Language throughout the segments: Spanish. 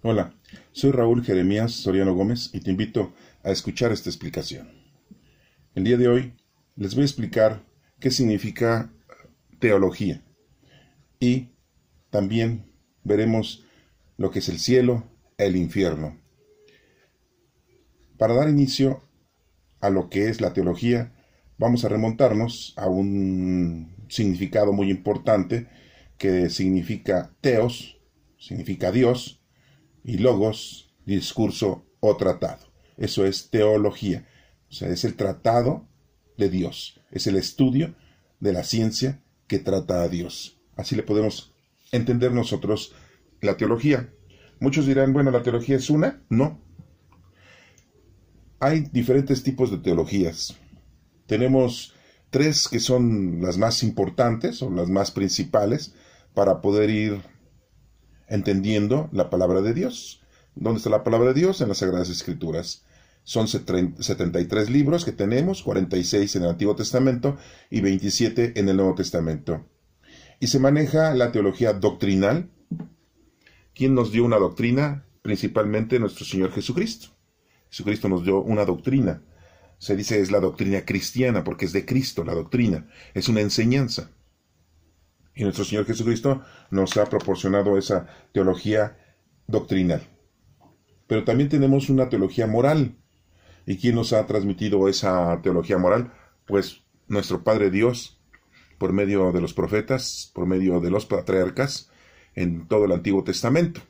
Hola, soy Raúl Jeremías Soriano Gómez y te invito a escuchar esta explicación. El día de hoy les voy a explicar qué significa teología y también veremos lo que es el cielo, el infierno. Para dar inicio a lo que es la teología, vamos a remontarnos a un significado muy importante que significa teos, significa Dios, y logos, discurso o tratado. Eso es teología. O sea, es el tratado de Dios. Es el estudio de la ciencia que trata a Dios. Así le podemos entender nosotros la teología. Muchos dirán, bueno, ¿la teología es una? No. Hay diferentes tipos de teologías. Tenemos tres que son las más importantes o las más principales para poder ir entendiendo la palabra de Dios. ¿Dónde está la palabra de Dios? En las Sagradas Escrituras. Son 73 libros que tenemos, 46 en el Antiguo Testamento y 27 en el Nuevo Testamento. Y se maneja la teología doctrinal. ¿Quién nos dio una doctrina? Principalmente nuestro Señor Jesucristo. Jesucristo nos dio una doctrina. Se dice es la doctrina cristiana porque es de Cristo la doctrina. Es una enseñanza. Y nuestro Señor Jesucristo nos ha proporcionado esa teología doctrinal. Pero también tenemos una teología moral. ¿Y quién nos ha transmitido esa teología moral? Pues nuestro Padre Dios, por medio de los profetas, por medio de los patriarcas, en todo el Antiguo Testamento.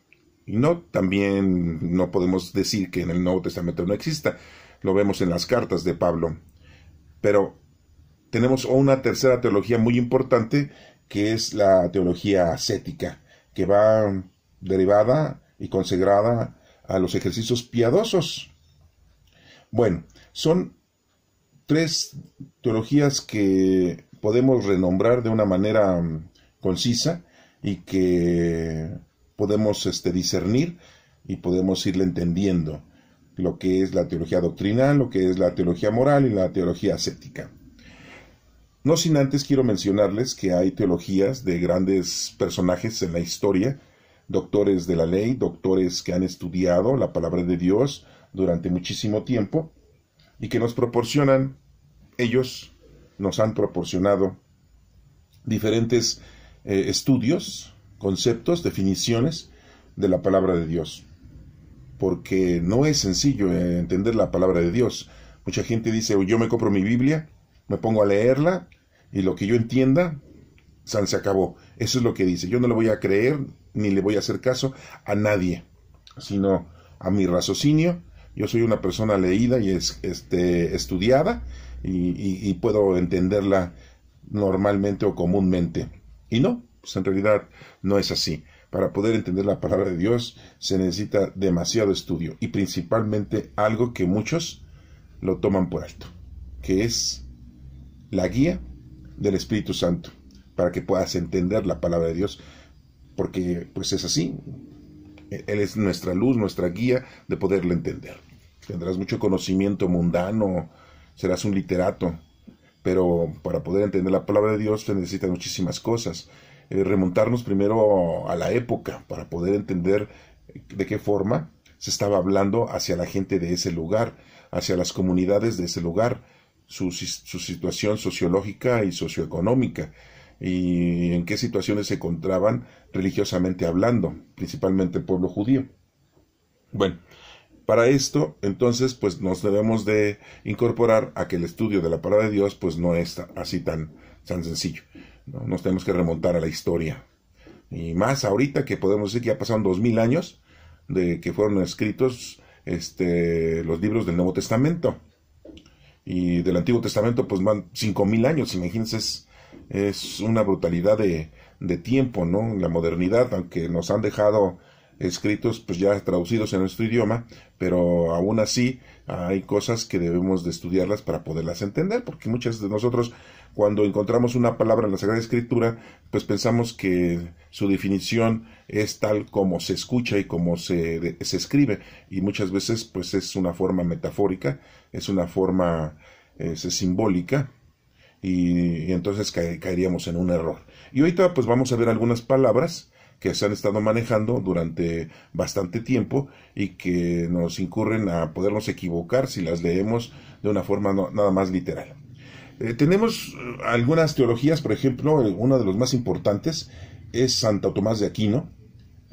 Y también no podemos decir que en el Nuevo Testamento no exista. Lo vemos en las cartas de Pablo. Pero tenemos una tercera teología muy importante, que es la teología ascética, que va derivada y consagrada a los ejercicios piadosos. Bueno, son tres teologías que podemos renombrar de una manera concisa y que podemos discernir y podemos irle entendiendo lo que es la teología doctrinal, lo que es la teología moral y la teología ascética. No sin antes quiero mencionarles que hay teologías de grandes personajes en la historia, doctores de la ley, doctores que han estudiado la palabra de Dios durante muchísimo tiempo y que ellos nos han proporcionado diferentes estudios, conceptos, definiciones de la palabra de Dios. Porque no es sencillo entender la palabra de Dios. Mucha gente dice, yo me compro mi Biblia, me pongo a leerla y lo que yo entienda, se acabó. Eso es lo que dice. Yo no le voy a creer ni le voy a hacer caso a nadie, sino a mi raciocinio. Yo soy una persona leída y estudiada y puedo entenderla normalmente o comúnmente. Y pues en realidad no es así. Para poder entender la palabra de Dios se necesita demasiado estudio y principalmente algo que muchos lo toman por alto, que es la guía del Espíritu Santo, para que puedas entender la palabra de Dios, porque pues es así. Él es nuestra luz, nuestra guía de poderlo entender. Tendrás mucho conocimiento mundano, serás un literato, pero para poder entender la palabra de Dios se necesitan muchísimas cosas. Remontarnos primero a la época para poder entender de qué forma se estaba hablando hacia la gente de ese lugar, hacia las comunidades de ese lugar, su situación sociológica y socioeconómica, y en qué situaciones se encontraban religiosamente hablando, principalmente el pueblo judío. Bueno, para esto, entonces, pues nos debemos de incorporar a que el estudio de la palabra de Dios, pues no es así tan sencillo. Nos tenemos que remontar a la historia. Y más ahorita que podemos decir que ya pasaron 2000 años de que fueron escritos los libros del Nuevo Testamento. Y del Antiguo Testamento pues van 5000 años, imagínense, es una brutalidad de tiempo, ¿no? La modernidad, aunque nos han dejado escritos pues ya traducidos en nuestro idioma, pero aún así hay cosas que debemos de estudiarlas para poderlas entender, porque muchas de nosotros cuando encontramos una palabra en la Sagrada Escritura, pues pensamos que su definición es tal como se escucha y como se escribe, y muchas veces pues es una forma metafórica, es una forma simbólica, y entonces caeríamos en un error. Y ahorita pues vamos a ver algunas palabras que se han estado manejando durante bastante tiempo y que nos incurren a podernos equivocar si las leemos de una forma nada más literal. Tenemos algunas teologías, por ejemplo, uno de los más importantes es Santo Tomás de Aquino,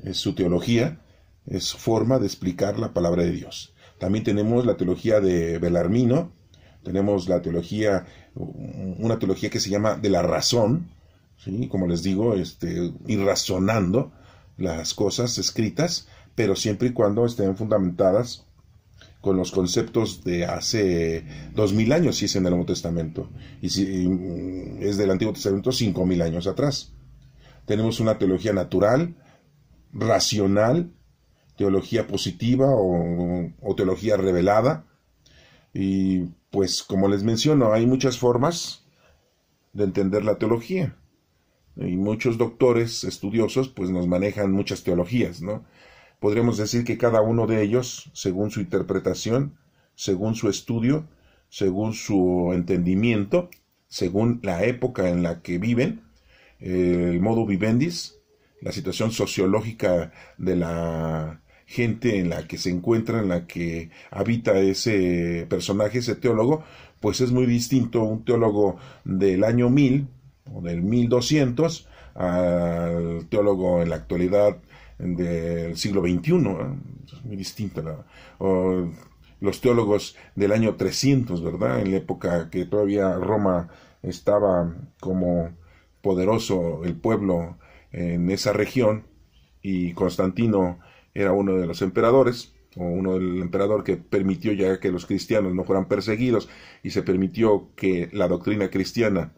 es su teología, es su forma de explicar la palabra de Dios. También tenemos la teología de Belarmino, tenemos la teología, una teología que se llama de la razón, ¿sí? Como les digo, ir razonando las cosas escritas, pero siempre y cuando estén fundamentadas con los conceptos de hace 2000 años, si es en el Nuevo Testamento, y si es del Antiguo Testamento, 5000 años atrás. Tenemos una teología natural, racional, teología positiva o teología revelada, y pues como les menciono, hay muchas formas de entender la teología, y muchos doctores estudiosos pues nos manejan muchas teologías, ¿no? Podríamos decir que cada uno de ellos, según su interpretación, según su estudio, según su entendimiento, según la época en la que viven, el modo vivendis, la situación sociológica de la gente en la que se encuentra, en la que habita ese personaje, ese teólogo, pues es muy distinto un teólogo del año 1000 o del 1200 al teólogo en la actualidad del siglo XXI, es muy distinta. Los teólogos del año 300, ¿verdad? En la época que todavía Roma estaba como poderoso el pueblo en esa región y Constantino era uno de los emperadores, o uno del emperador que permitió ya que los cristianos no fueran perseguidos y se permitió que la doctrina cristiana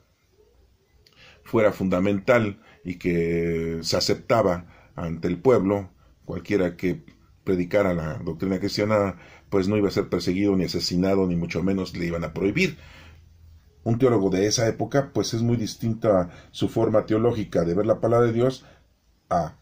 fuera fundamental y que se aceptaba ante el pueblo. Cualquiera que predicara la doctrina cristiana pues no iba a ser perseguido ni asesinado, ni mucho menos le iban a prohibir. Un teólogo de esa época pues es muy distinta su forma teológica de ver la palabra de Dios a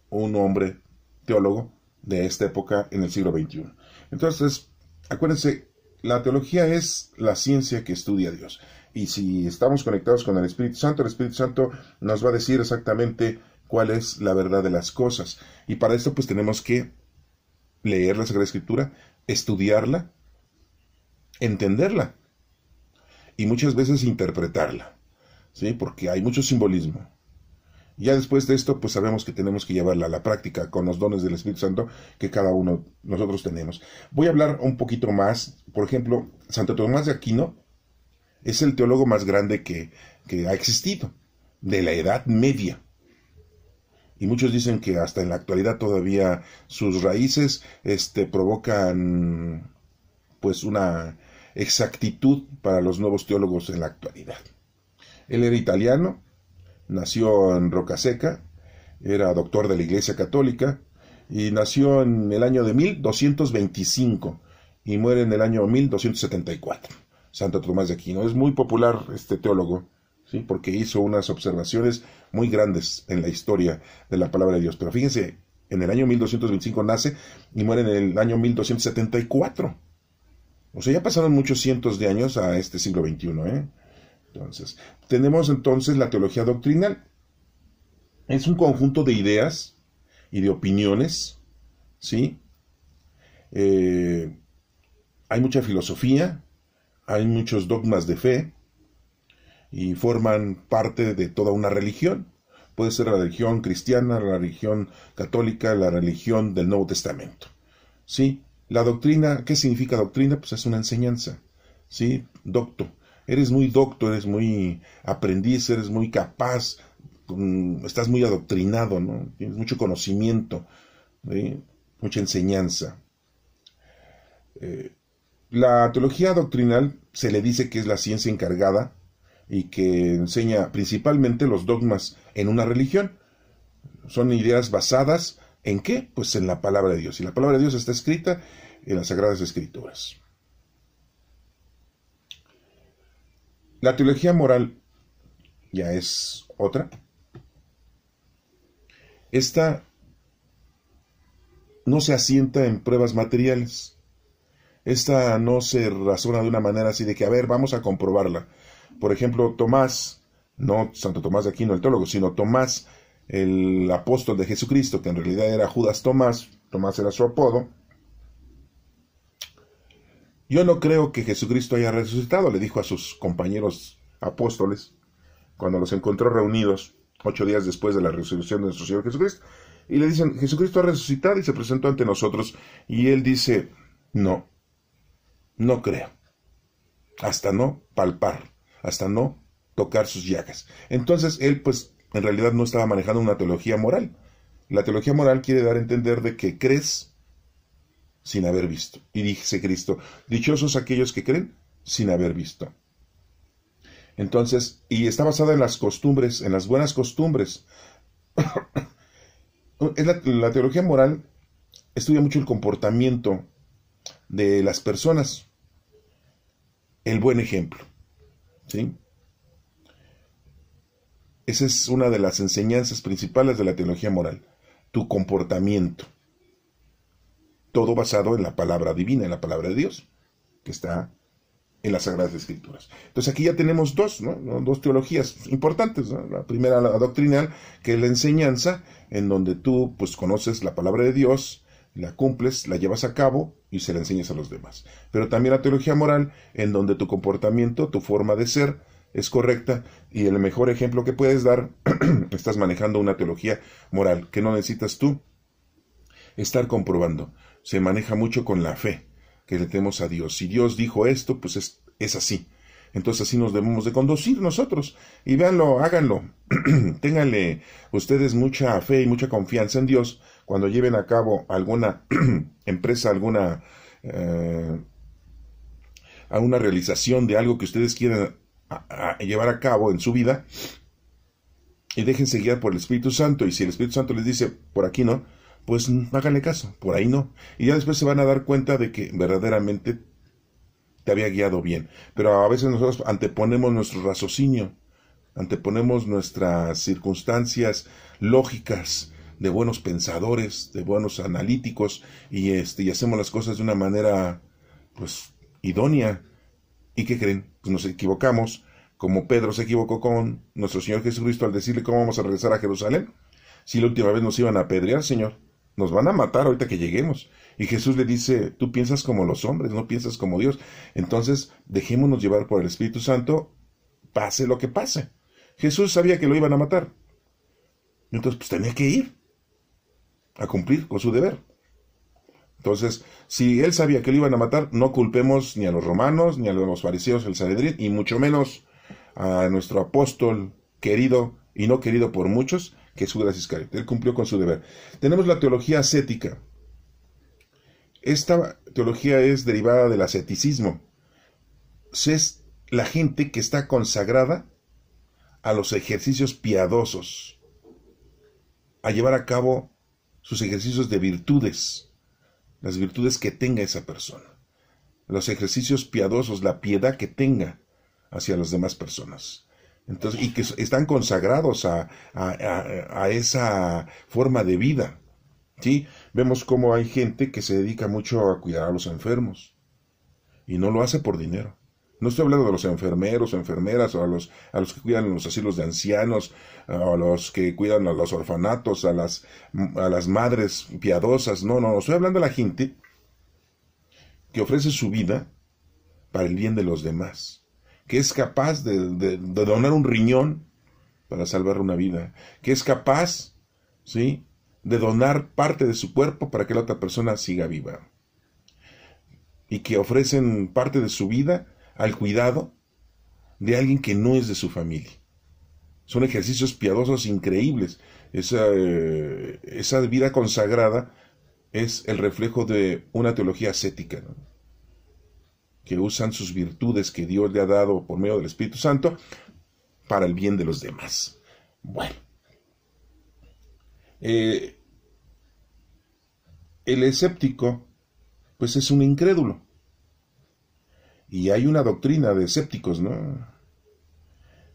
un hombre teólogo de esta época en el siglo XXI. Entonces, acuérdense, la teología es la ciencia que estudia a Dios. Y si estamos conectados con el Espíritu Santo nos va a decir exactamente cuál es la verdad de las cosas. Y para esto pues tenemos que leer la Sagrada Escritura, estudiarla, entenderla y muchas veces interpretarla, ¿sí? Porque hay mucho simbolismo. Ya después de esto pues sabemos que tenemos que llevarla a la práctica con los dones del Espíritu Santo que cada uno nosotros tenemos. Voy a hablar un poquito más. Por ejemplo, Santo Tomás de Aquino es el teólogo más grande que ha existido, de la Edad Media. Y muchos dicen que hasta en la actualidad todavía sus raíces provocan pues una exactitud para los nuevos teólogos en la actualidad. Él era italiano, nació en Rocaseca, era doctor de la Iglesia Católica y nació en el año de 1225 y muere en el año 1274. Santo Tomás de Aquino. Es muy popular este teólogo, ¿sí? Porque hizo unas observaciones muy grandes en la historia de la palabra de Dios. Pero fíjense, en el año 1225 nace y muere en el año 1274. O sea, ya pasaron muchos cientos de años a este siglo XXI, Entonces, tenemos entonces la teología doctrinal. Es un conjunto de ideas y de opiniones, ¿sí? Hay mucha filosofía, hay muchos dogmas de fe y forman parte de toda una religión. Puede ser la religión cristiana, la religión católica, la religión del Nuevo Testamento. ¿Sí? La doctrina, ¿qué significa doctrina? Pues es una enseñanza. ¿Sí? Docto. Eres muy docto, eres muy aprendiz, eres muy capaz, estás muy adoctrinado, ¿no? Tienes mucho conocimiento, ¿sí? Mucha enseñanza. La teología doctrinal se le dice que es la ciencia encargada y que enseña principalmente los dogmas en una religión. Son ideas basadas ¿en qué? Pues en la palabra de Dios. Y la palabra de Dios está escrita en las Sagradas Escrituras. La teología moral ya es otra. Esta no se asienta en pruebas materiales. Esta no se razona de una manera así de que, a ver, vamos a comprobarla. Por ejemplo, Tomás, no Santo Tomás de Aquino, el teólogo, sino Tomás, el apóstol de Jesucristo, que en realidad era Judas Tomás, Tomás era su apodo, yo no creo que Jesucristo haya resucitado, le dijo a sus compañeros apóstoles, cuando los encontró reunidos 8 días después de la resurrección de nuestro Señor Jesucristo, y le dicen, Jesucristo ha resucitado y se presentó ante nosotros, y él dice, no creo, hasta no palpar, hasta no tocar sus llagas. Entonces él pues en realidad no estaba manejando una teología moral. La teología moral quiere dar a entender de que crees sin haber visto. Y dice Cristo, dichosos aquellos que creen sin haber visto. Entonces, y está basada en las costumbres, en las buenas costumbres. La teología moral estudia mucho el comportamiento de las personas, el buen ejemplo, ¿sí? Esa es una de las enseñanzas principales de la teología moral, tu comportamiento. Todo basado en la palabra divina, en la palabra de Dios, que está en las Sagradas Escrituras. Entonces aquí ya tenemos dos teologías importantes, ¿no? La primera, la doctrinal, que es la enseñanza, en donde tú pues conoces la palabra de Dios, la cumples, la llevas a cabo y se la enseñas a los demás. Pero también la teología moral, en donde tu comportamiento, tu forma de ser es correcta, y el mejor ejemplo que puedes dar, estás manejando una teología moral, que no necesitas tú estar comprobando. Se maneja mucho con la fe que le tenemos a Dios. Si Dios dijo esto, pues es así. Entonces así nos debemos de conducir nosotros. Y véanlo, háganlo. Ténganle ustedes mucha fe y mucha confianza en Dios cuando lleven a cabo alguna empresa, alguna realización de algo que ustedes quieran a llevar a cabo en su vida, y déjense guiar por el Espíritu Santo. Y si el Espíritu Santo les dice, por aquí no, pues háganle caso, por ahí no. Y ya después se van a dar cuenta de que verdaderamente te había guiado bien. Pero a veces nosotros anteponemos nuestro raciocinio, anteponemos nuestras circunstancias lógicas de buenos pensadores, de buenos analíticos, y hacemos las cosas de una manera pues idónea. ¿Y qué creen? Pues nos equivocamos, como Pedro se equivocó con nuestro Señor Jesucristo al decirle cómo vamos a regresar a Jerusalén. Si la última vez nos iban a apedrear, Señor, nos van a matar ahorita que lleguemos. Y Jesús le dice, tú piensas como los hombres, no piensas como Dios. Entonces, dejémonos llevar por el Espíritu Santo, pase lo que pase. Jesús sabía que lo iban a matar. Entonces, pues tenía que ir a cumplir con su deber. Entonces, si él sabía que lo iban a matar, no culpemos ni a los romanos, ni a los fariseos del Sanedrín, y mucho menos a nuestro apóstol querido y no querido por muchos, que es Judas Iscariote. Él cumplió con su deber. Tenemos la teología ascética. Esta teología es derivada del asceticismo. Es la gente que está consagrada a los ejercicios piadosos, a llevar a cabo sus ejercicios de virtudes, las virtudes que tenga esa persona, los ejercicios piadosos, la piedad que tenga hacia las demás personas. Entonces, y que están consagrados a esa forma de vida, ¿sí? Vemos cómo hay gente que se dedica mucho a cuidar a los enfermos, y no lo hace por dinero. No estoy hablando de los enfermeros o enfermeras, o a los que cuidan los asilos de ancianos, a los que cuidan a los orfanatos, a las madres piadosas. No, estoy hablando de la gente que ofrece su vida para el bien de los demás, que es capaz de donar un riñón para salvar una vida, que es capaz, ¿sí?, de donar parte de su cuerpo para que la otra persona siga viva, y que ofrecen parte de su vida al cuidado de alguien que no es de su familia. Son ejercicios piadosos increíbles. Esa vida consagrada es el reflejo de una teología ascética, ¿no?, que usan sus virtudes que Dios le ha dado por medio del Espíritu Santo para el bien de los demás. Bueno, el escéptico pues es un incrédulo. Y hay una doctrina de escépticos, ¿no?,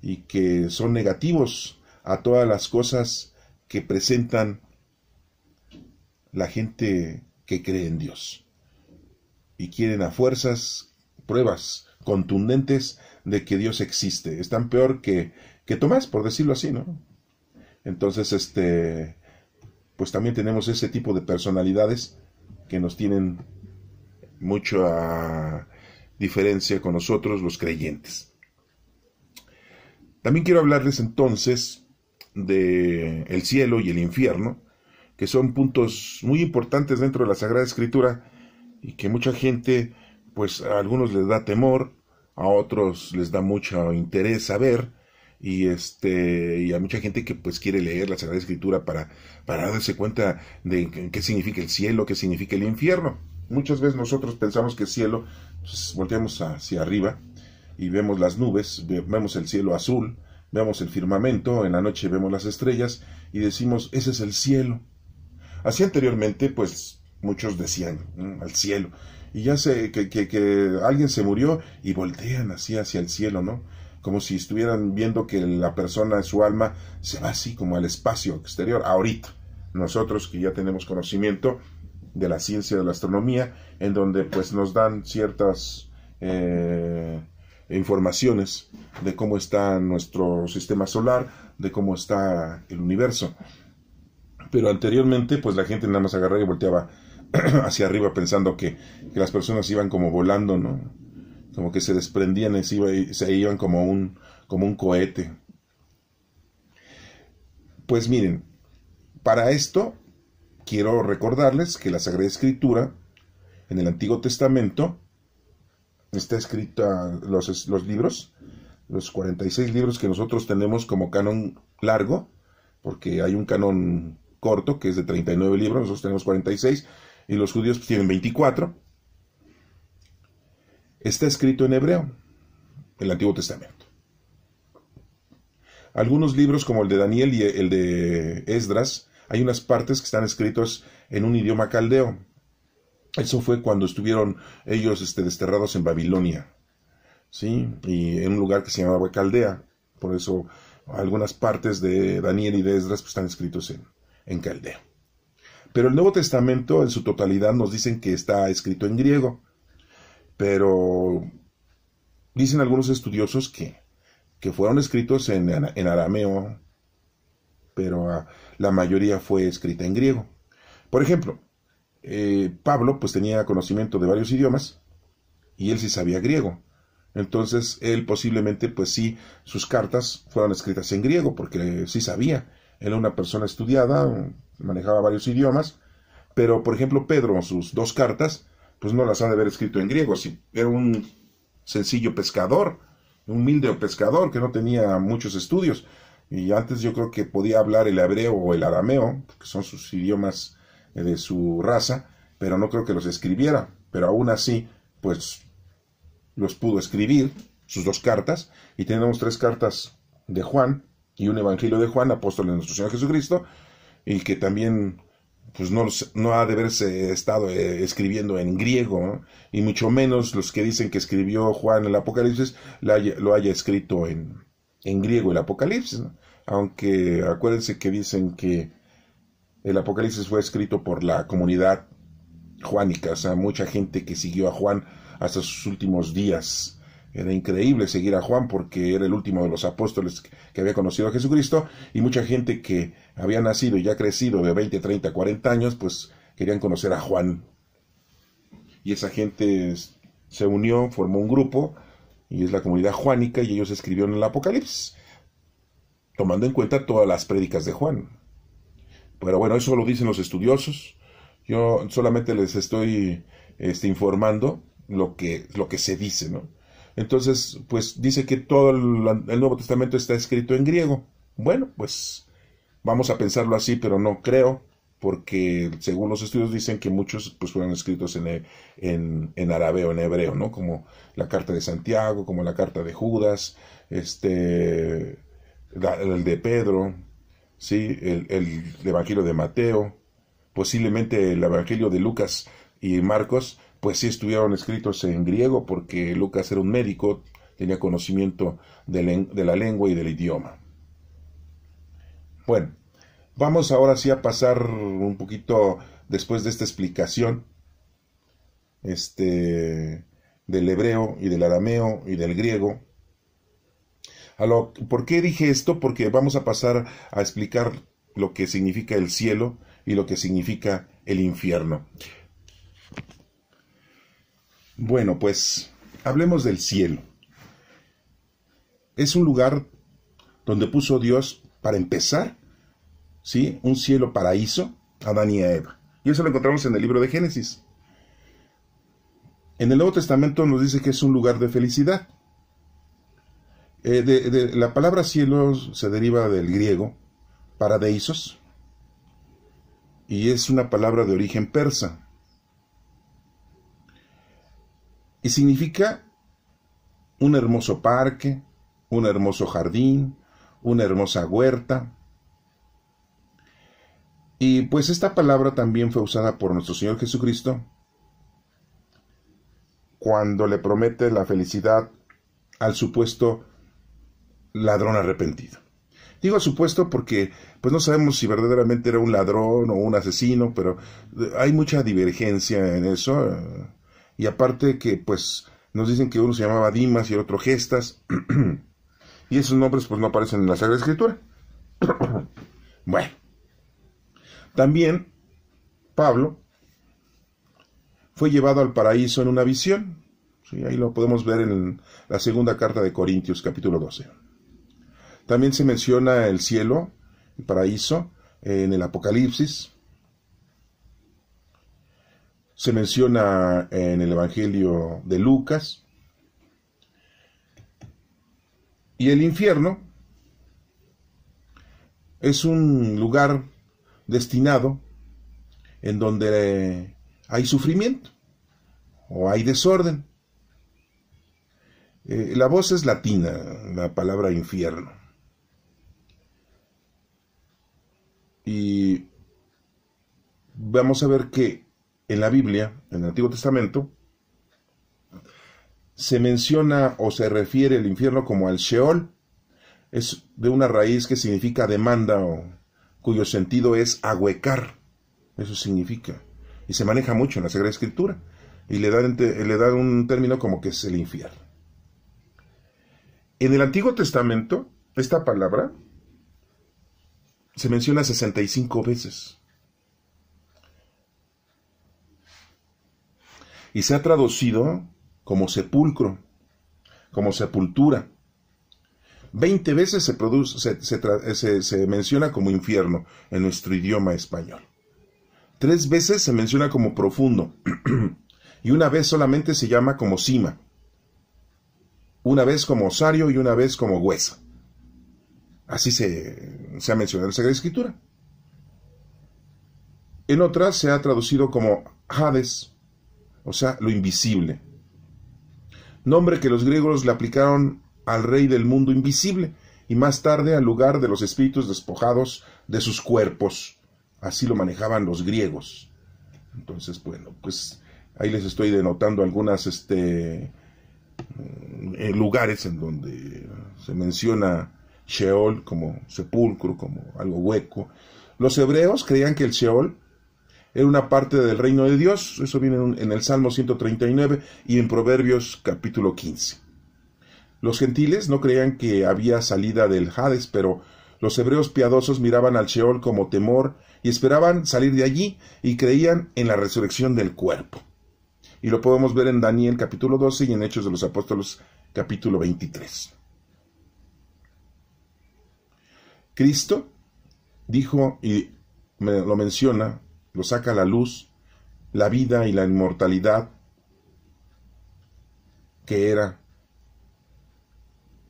y que son negativos a todas las cosas que presentan la gente que cree en Dios. Y quieren a fuerzas pruebas contundentes de que Dios existe. Están peor que Tomás, por decirlo así, ¿no? Entonces, pues también tenemos ese tipo de personalidades que nos tienen mucha diferencia con nosotros los creyentes. También quiero hablarles entonces de el cielo y el infierno, que son puntos muy importantes dentro de la Sagrada Escritura y que mucha gente, pues a algunos les da temor, a otros les da mucho interés saber, y a mucha gente que pues quiere leer la Sagrada Escritura para darse cuenta de qué significa el cielo, qué significa el infierno. Muchas veces nosotros pensamos que el cielo, pues volteamos hacia arriba y vemos las nubes, vemos el cielo azul, vemos el firmamento, en la noche vemos las estrellas y decimos, ese es el cielo. Así anteriormente, pues muchos decían, al cielo, y ya sé que alguien se murió y voltean así hacia el cielo, ¿no? Como si estuvieran viendo que la persona, su alma, se va así como al espacio exterior. Ahorita, nosotros que ya tenemos conocimiento de la ciencia de la astronomía, en donde pues nos dan ciertas informaciones de cómo está nuestro sistema solar, de cómo está el universo. Pero anteriormente, pues la gente nada más agarraba y volteaba hacia arriba pensando que las personas iban como volando, ¿no? Como que se desprendían y se iban como un cohete. Pues miren, para esto quiero recordarles que la Sagrada Escritura en el Antiguo Testamento está escrita los libros, los 46 libros que nosotros tenemos como canon largo, porque hay un canon corto que es de 39 libros, nosotros tenemos 46 y los judíos pues tienen 24. Está escrito en hebreo, el Antiguo Testamento. Algunos libros como el de Daniel y el de Esdras, hay unas partes que están escritos en un idioma caldeo. Eso fue cuando estuvieron ellos desterrados en Babilonia, ¿sí? Y en un lugar que se llamaba Caldea. Por eso algunas partes de Daniel y de Esdras pues, están escritos en caldeo. Pero el Nuevo Testamento en su totalidad nos dicen que está escrito en griego. Pero dicen algunos estudiosos que fueron escritos en arameo, pero la mayoría fue escrita en griego. Por ejemplo, Pablo pues tenía conocimiento de varios idiomas y él sí sabía griego. Entonces él posiblemente pues sí, sus cartas fueron escritas en griego porque sí sabía. Él era una persona estudiada, manejaba varios idiomas, pero por ejemplo Pedro, sus 2 cartas, pues no las ha de haber escrito en griego. Si era un sencillo pescador, un humilde pescador que no tenía muchos estudios. Y antes yo creo que podía hablar el hebreo o el arameo, que son sus idiomas de su raza, pero no creo que los escribiera. Pero aún así, pues los pudo escribir, sus 2 cartas, y tenemos 3 cartas de Juan y un evangelio de Juan, apóstol de nuestro Señor Jesucristo, y que también pues no ha de haberse estado escribiendo en griego, ¿no? Y mucho menos los que dicen que escribió Juan el Apocalipsis lo haya escrito en griego el Apocalipsis, ¿no? Aunque acuérdense que dicen que el Apocalipsis fue escrito por la comunidad juánica, o sea, mucha gente que siguió a Juan hasta sus últimos días. Era increíble seguir a Juan porque era el último de los apóstoles que había conocido a Jesucristo, y mucha gente que había nacido y ya crecido de 20, 30, 40 años, pues querían conocer a Juan. Y esa gente se unió, formó un grupo, y es la comunidad juánica, y ellos escribieron el Apocalipsis, tomando en cuenta todas las prédicas de Juan. Pero bueno, eso lo dicen los estudiosos. Yo solamente les estoy informando lo que se dice, ¿no? Entonces, pues dice que todo el Nuevo Testamento está escrito en griego. Bueno, pues vamos a pensarlo así, pero no creo, porque según los estudios dicen que muchos pues fueron escritos en arameo, en hebreo, ¿no? Como la carta de Santiago, como la carta de Judas, el de Pedro, ¿sí? El Evangelio de Mateo, posiblemente el Evangelio de Lucas y Marcos, pues sí estuvieron escritos en griego, porque Lucas era un médico, tenía conocimiento de la lengua y del idioma. Bueno, vamos ahora sí a pasar un poquito, después de esta explicación, del hebreo y del arameo y del griego, ¿Por qué dije esto? Porque vamos a pasar a explicar lo que significa el cielo y lo que significa el infierno. Bueno, pues hablemos del cielo. Es un lugar donde puso Dios, para empezar, ¿sí?, un cielo paraíso a Adán y a Eva. Y eso lo encontramos en el libro de Génesis. En el Nuevo Testamento nos dice que es un lugar de felicidad. La palabra cielo se deriva del griego paradeisos y es una palabra de origen persa y significa un hermoso parque, un hermoso jardín, una hermosa huerta. Y pues esta palabra también fue usada por nuestro Señor Jesucristo cuando le promete la felicidad al supuesto ladrón arrepentido. Digo supuesto porque pues no sabemos si verdaderamente era un ladrón o un asesino, pero hay mucha divergencia en eso. Y aparte que pues nos dicen que uno se llamaba Dimas y el otro Gestas, y esos nombres pues no aparecen en la Sagrada Escritura. Bueno, también Pablo fue llevado al paraíso en una visión. Sí, ahí lo podemos ver en la segunda carta de Corintios, capítulo 12. También se menciona el cielo, el paraíso, en el Apocalipsis. Se menciona en el Evangelio de Lucas. Y el infierno es un lugar destinado en donde hay sufrimiento o hay desorden. La voz es latina, la palabra infierno. Y vamos a ver que en la Biblia, en el Antiguo Testamento, se menciona o se refiere el infierno como al Sheol. Es de una raíz que significa demanda, o cuyo sentido es ahuecar. Eso significa. Y se maneja mucho en la Sagrada Escritura. Y le dan un término como que es el infierno. En el Antiguo Testamento, esta palabra se menciona 65 veces. Y se ha traducido como sepulcro, como sepultura. 20 veces se menciona como infierno en nuestro idioma español. 3 veces se menciona como profundo. Y una vez solamente se llama como cima. Una vez como osario y una vez como huesa. Así se ha mencionado en la Sagrada Escritura. En otras se ha traducido como Hades, o sea, lo invisible. Nombre que los griegos le aplicaron al rey del mundo invisible y más tarde al lugar de los espíritus despojados de sus cuerpos. Así lo manejaban los griegos. Entonces, bueno, pues ahí les estoy denotando algunas lugares en donde se menciona Sheol como sepulcro, como algo hueco. Los hebreos creían que el Sheol era una parte del reino de Dios. Eso viene en el Salmo 139 y en Proverbios capítulo 15. Los gentiles no creían que había salida del Hades, pero los hebreos piadosos miraban al Sheol como temor y esperaban salir de allí y creían en la resurrección del cuerpo. Y lo podemos ver en Daniel capítulo 12 y en Hechos de los Apóstoles capítulo 23. Cristo dijo, y lo menciona, lo saca a la luz, la vida y la inmortalidad que era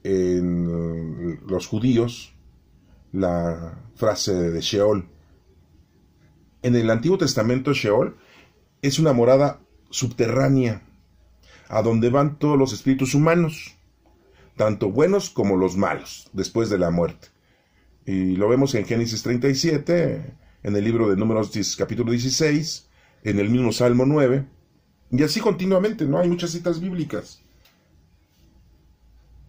en los judíos la frase de Sheol. En el Antiguo Testamento, Sheol es una morada subterránea a donde van todos los espíritus humanos, tanto buenos como los malos, después de la muerte. Y lo vemos en Génesis 37, en el libro de Números capítulo 16, en el mismo Salmo 9, y así continuamente, ¿no? Hay muchas citas bíblicas.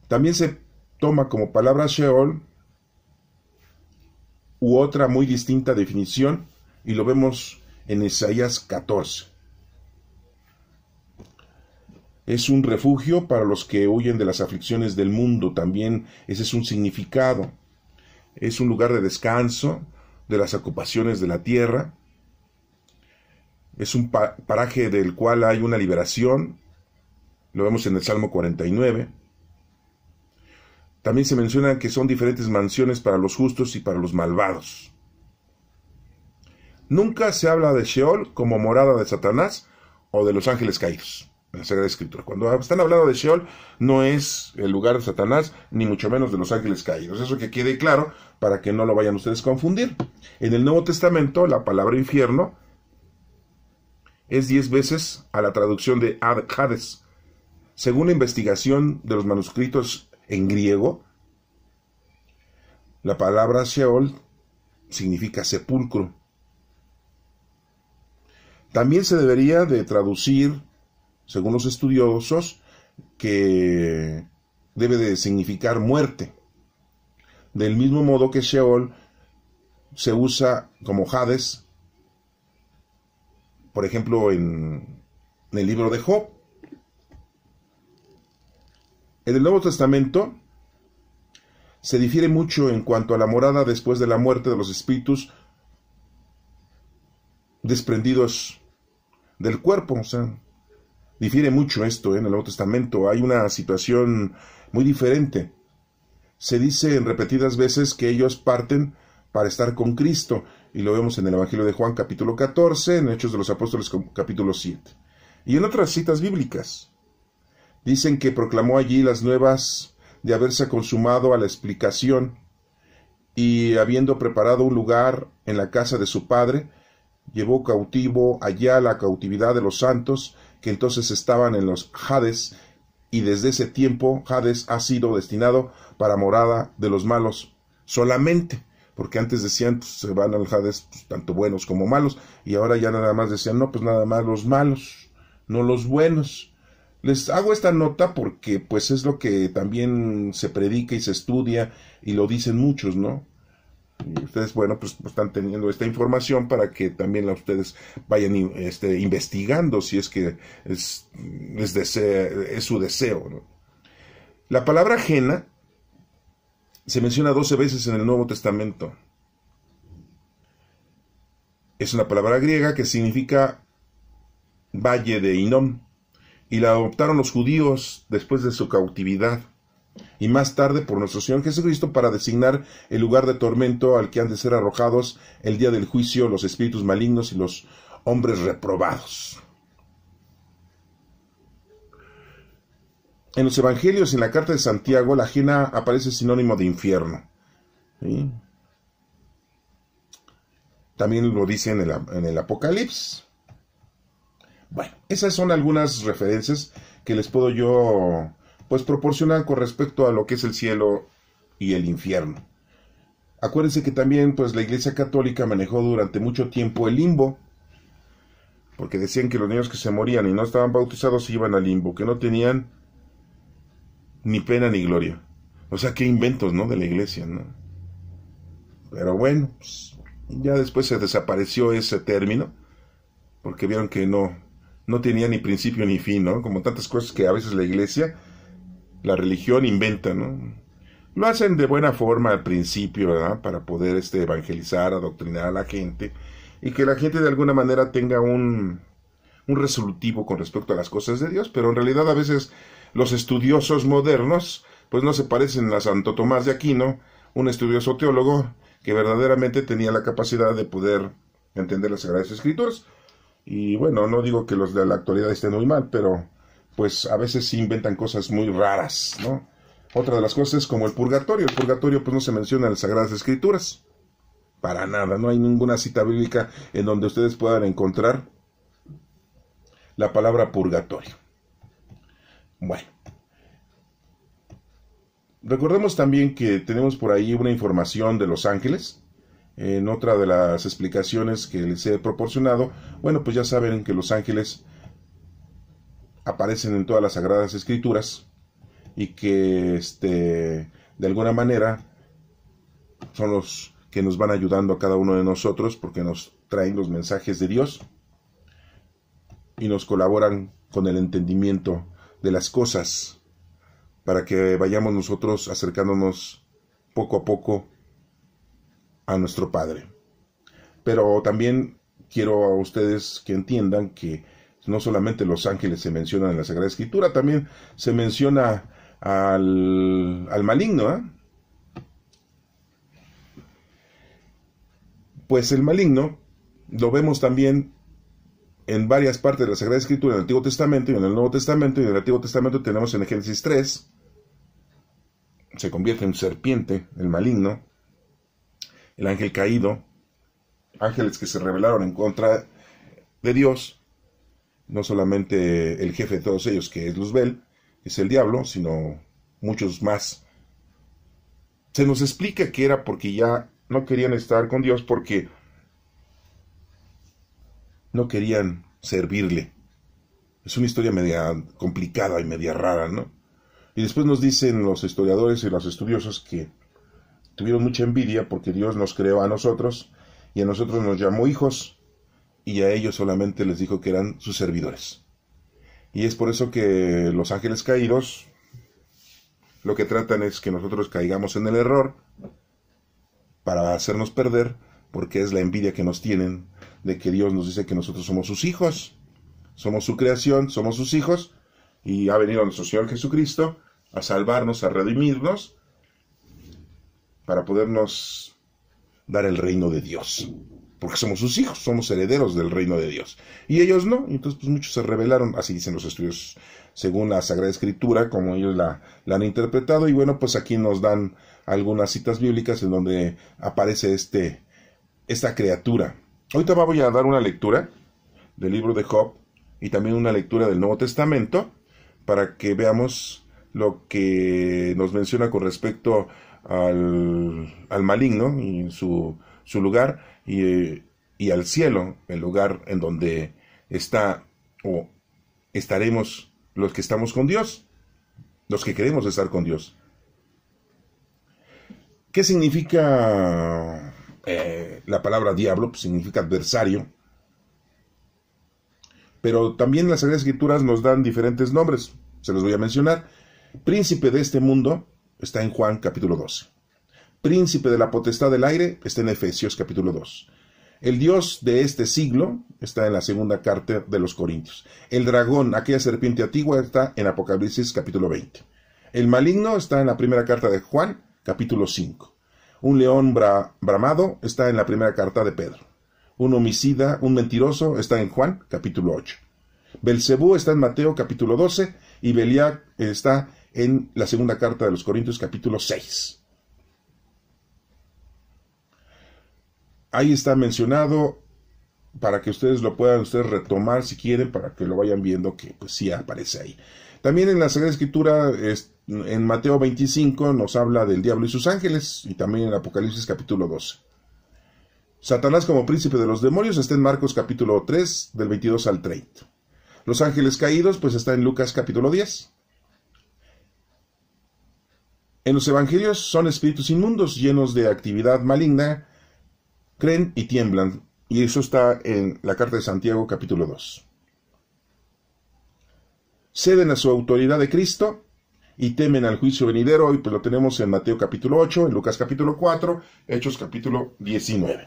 También se toma como palabra Sheol u otra muy distinta definición, y lo vemos en Isaías 14. Es un refugio para los que huyen de las aflicciones del mundo. También ese es un significado. Es un lugar de descanso de las ocupaciones de la tierra. Es un paraje del cual hay una liberación. Lo vemos en el Salmo 49. También se menciona que son diferentes mansiones para los justos y para los malvados. Nunca se habla de Sheol como morada de Satanás o de los ángeles caídos en la Sagrada Escritura. Cuando están hablando de Sheol, no es el lugar de Satanás, ni mucho menos de los ángeles caídos. Eso que quede claro para que no lo vayan ustedes a confundir. En el Nuevo Testamento, la palabra infierno es 10 veces a la traducción de Hades. Según la investigación de los manuscritos en griego, la palabra Sheol significa sepulcro. También se debería de traducir, según los estudiosos, que debe de significar muerte. Del mismo modo que Sheol se usa como Hades, por ejemplo, en el libro de Job. En el Nuevo Testamento se difiere mucho en cuanto a la morada después de la muerte de los espíritus desprendidos del cuerpo. O sea, difiere mucho esto en el Nuevo Testamento. Hay una situación muy diferente. Se dice en repetidas veces que ellos parten para estar con Cristo, y lo vemos en el Evangelio de Juan capítulo 14, en Hechos de los Apóstoles capítulo 7, y en otras citas bíblicas. Dicen que proclamó allí las nuevas de haberse consumado a la explicación, y habiendo preparado un lugar en la casa de su padre, llevó cautivo allá la cautividad de los santos, que entonces estaban en los Hades, y desde ese tiempo Hades ha sido destinado para morada de los malos solamente, porque antes decían, pues, se van al Hades, pues, tanto buenos como malos, y ahora ya nada más decían, no, pues nada más los malos, no los buenos. Les hago esta nota porque pues es lo que también se predica y se estudia, y lo dicen muchos, ¿no? Y ustedes, bueno, pues están teniendo esta información para que también ustedes vayan investigando si es que es su deseo, ¿no? La palabra ajena se menciona 12 veces en el Nuevo Testamento. Es una palabra griega que significa valle de Hinnom, y la adoptaron los judíos después de su cautividad, y más tarde por nuestro Señor Jesucristo, para designar el lugar de tormento al que han de ser arrojados el día del juicio los espíritus malignos y los hombres reprobados. En los evangelios, en la carta de Santiago, la ajena aparece sinónimo de infierno, ¿sí? También lo dice en el Apocalipsis. Bueno, esas son algunas referencias que les puedo yo pues proporcionar con respecto a lo que es el cielo y el infierno. Acuérdense que también pues la Iglesia Católica manejó durante mucho tiempo el limbo, porque decían que los niños que se morían y no estaban bautizados se iban al limbo, que no tenían ni pena ni gloria. O sea, qué inventos, ¿no?, de la Iglesia, ¿no? Pero bueno, pues, ya después se desapareció ese término, porque vieron que no tenía ni principio ni fin, ¿no? Como tantas cosas que a veces la Iglesia, la religión inventa, ¿no? Lo hacen de buena forma al principio, ¿verdad?, para poder evangelizar, adoctrinar a la gente, y que la gente de alguna manera tenga un resolutivo con respecto a las cosas de Dios, pero en realidad a veces los estudiosos modernos pues no se parecen a Santo Tomás de Aquino, un estudioso teólogo que verdaderamente tenía la capacidad de poder entender las Sagradas Escrituras. Y bueno, no digo que los de la actualidad estén muy mal, pero pues a veces sí inventan cosas muy raras, ¿no? Otra de las cosas es como el purgatorio. El purgatorio pues no se menciona en las Sagradas Escrituras, para nada. No hay ninguna cita bíblica en donde ustedes puedan encontrar la palabra purgatorio. Bueno, recordemos también que tenemos por ahí una información de los ángeles. En otra de las explicaciones que les he proporcionado, bueno, pues ya saben que los ángeles aparecen en todas las Sagradas Escrituras, y que de alguna manera son los que nos van ayudando a cada uno de nosotros, porque nos traen los mensajes de Dios y nos colaboran con el entendimiento de las cosas para que vayamos nosotros acercándonos poco a poco a nuestro Padre. Pero también quiero a ustedes que entiendan que no solamente los ángeles se mencionan en la Sagrada Escritura, también se menciona al maligno, ¿eh? Pues el maligno lo vemos también en varias partes de la Sagrada Escritura, en el Antiguo Testamento y en el Nuevo Testamento. Y en el Antiguo Testamento tenemos en Génesis 3, se convierte en serpiente, el maligno, el ángel caído, ángeles que se rebelaron en contra de Dios, no solamente el jefe de todos ellos, que es Luzbel, que es el diablo, sino muchos más. Se nos explica que era porque ya no querían estar con Dios, porque no querían servirle. Es una historia media complicada y media rara, ¿no? Y después nos dicen los historiadores y los estudiosos que tuvieron mucha envidia porque Dios nos creó a nosotros y a nosotros nos llamó hijos y a ellos solamente les dijo que eran sus servidores. Y es por eso que los ángeles caídos lo que tratan es que nosotros caigamos en el error para hacernos perder, porque es la envidia que nos tienen de que Dios nos dice que nosotros somos sus hijos, somos su creación, somos sus hijos, y ha venido nuestro Señor Jesucristo a salvarnos, a redimirnos, para podernos dar el reino de Dios, porque somos sus hijos, somos herederos del reino de Dios, y ellos no. Y entonces pues muchos se rebelaron, así dicen los estudios según la Sagrada Escritura, como ellos la han interpretado. Y bueno, pues aquí nos dan algunas citas bíblicas en donde aparece esta criatura. Ahorita voy a dar una lectura del libro de Job y también una lectura del Nuevo Testamento para que veamos lo que nos menciona con respecto al maligno y su lugar, y al cielo, el lugar en donde está o estaremos los que estamos con Dios, los que queremos estar con Dios. ¿Qué significa la palabra diablo? Pues significa adversario. Pero también las Sagradas Escrituras nos dan diferentes nombres. Se los voy a mencionar. Príncipe de este mundo está en Juan capítulo 12. Príncipe de la potestad del aire está en Efesios capítulo 2. El Dios de este siglo está en la segunda carta de los Corintios. El dragón, aquella serpiente antigua, está en Apocalipsis capítulo 20. El maligno está en la primera carta de Juan capítulo 5. Un león bramado está en la primera carta de Pedro. Un homicida, un mentiroso, está en Juan capítulo 8. Belcebú está en Mateo capítulo 12 y Belial está en la segunda carta de los Corintios capítulo 6. Ahí está mencionado para que ustedes lo puedan retomar si quieren, para que lo vayan viendo que pues sí aparece ahí. También en la Sagrada Escritura, en Mateo 25, nos habla del diablo y sus ángeles, y también en Apocalipsis capítulo 12. Satanás como príncipe de los demonios está en Marcos capítulo 3, del 22 al 30. Los ángeles caídos, pues está en Lucas capítulo 10. En los evangelios son espíritus inmundos llenos de actividad maligna, creen y tiemblan, y eso está en la carta de Santiago capítulo 2. Ceden a su autoridad de Cristo y temen al juicio venidero, y pues lo tenemos en Mateo capítulo 8, en Lucas capítulo 4, Hechos capítulo 19.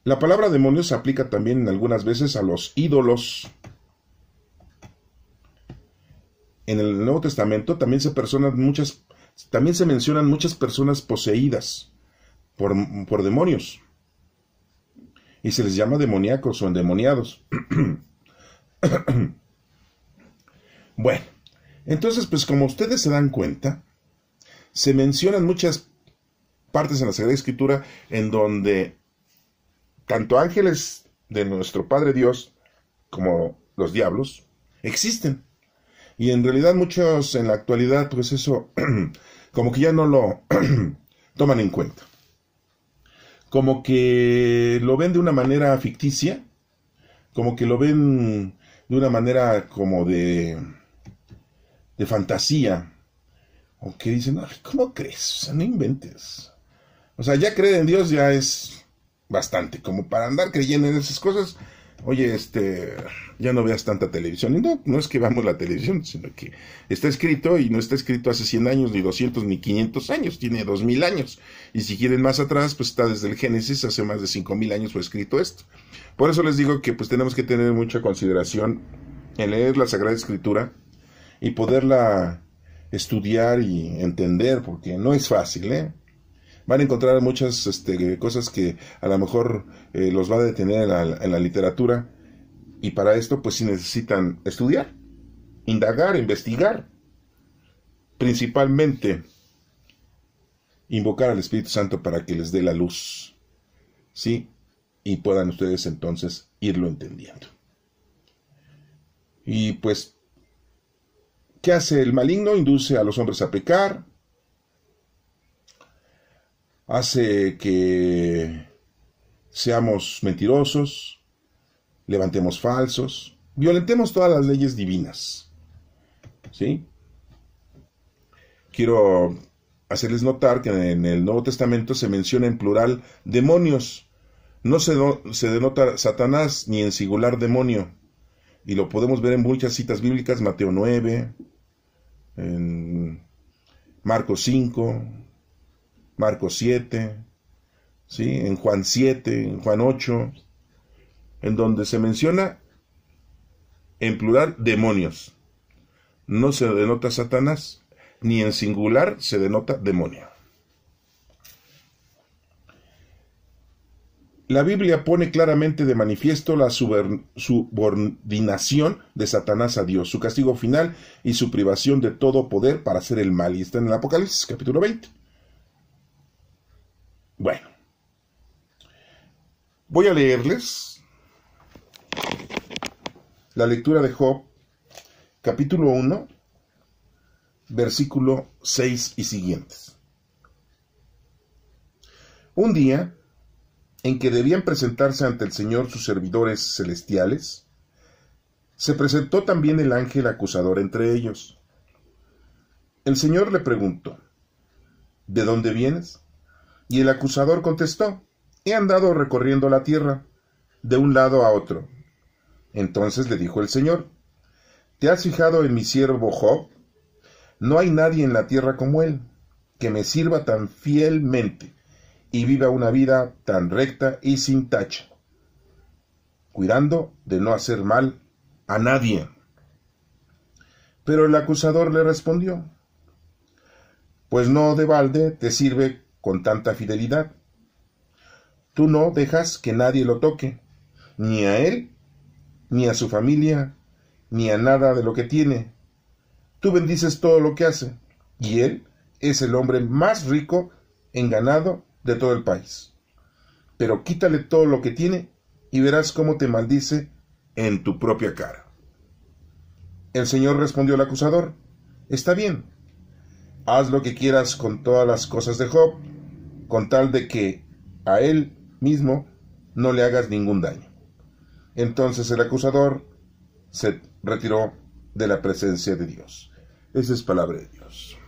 La palabra demonios se aplica también algunas veces a los ídolos. En el Nuevo Testamento también se mencionan muchas personas poseídas por demonios, y se les llama demoníacos o endemoniados. Bueno, entonces pues como ustedes se dan cuenta, se mencionan muchas partes en la Sagrada Escritura en donde tanto ángeles de nuestro Padre Dios como los diablos existen. Y en realidad muchos en la actualidad pues eso como que ya no lo toman en cuenta. Como que lo ven de una manera ficticia, como que lo ven de una manera como de fantasía, o que dicen, ay, ¿cómo crees? O sea, no inventes. O sea, ya creer en Dios ya es bastante, como para andar creyendo en esas cosas, oye, ya no veas tanta televisión. Y no, no es que veamos la televisión, sino que está escrito y no está escrito hace 100 años, ni 200, ni 500 años, tiene 2000 años. Y si quieren más atrás, pues está desde el Génesis, hace más de 5000 años fue escrito esto. Por eso les digo que pues tenemos que tener mucha consideración en leer la Sagrada Escritura y poderla estudiar y entender, porque no es fácil, ¿eh? Van a encontrar muchas cosas que a lo mejor los va a detener en la literatura, y para esto pues sí necesitan estudiar, indagar, investigar, principalmente invocar al Espíritu Santo para que les dé la luz, ¿sí? Y puedan ustedes entonces irlo entendiendo. Y pues, ¿qué hace el maligno? Induce a los hombres a pecar, hace que seamos mentirosos, levantemos falsos, violentemos todas las leyes divinas, ¿sí? Quiero hacerles notar que en el Nuevo Testamento se menciona en plural demonios. No se denota Satanás ni en singular demonio. Y lo podemos ver en muchas citas bíblicas, Mateo 9, en Marcos 5, Marcos 7, ¿sí? En Juan 7, en Juan 8, en donde se menciona en plural demonios. No se denota Satanás, ni en singular se denota demonio. La Biblia pone claramente de manifiesto la subordinación de Satanás a Dios, su castigo final y su privación de todo poder para hacer el mal. Y está en el Apocalipsis, capítulo 20. Bueno, voy a leerles la lectura de Job, capítulo 1, versículo 6 y siguientes. Un día en que debían presentarse ante el Señor sus servidores celestiales, se presentó también el ángel acusador entre ellos. El Señor le preguntó, ¿de dónde vienes? Y el acusador contestó, he andado recorriendo la tierra, de un lado a otro. Entonces le dijo el Señor, ¿te has fijado en mi siervo Job? No hay nadie en la tierra como él, que me sirva tan fielmente y viva una vida tan recta y sin tacha, cuidando de no hacer mal a nadie. Pero el acusador le respondió, pues no de balde te sirve con tanta fidelidad. Tú no dejas que nadie lo toque, ni a él, ni a su familia, ni a nada de lo que tiene. Tú bendices todo lo que hace, y él es el hombre más rico en ganado de todo el país. Pero quítale todo lo que tiene y verás cómo te maldice en tu propia cara. El Señor respondió al acusador, está bien, haz lo que quieras con todas las cosas de Job, con tal de que a él mismo no le hagas ningún daño. Entonces el acusador se retiró de la presencia de Dios. Esa es palabra de Dios.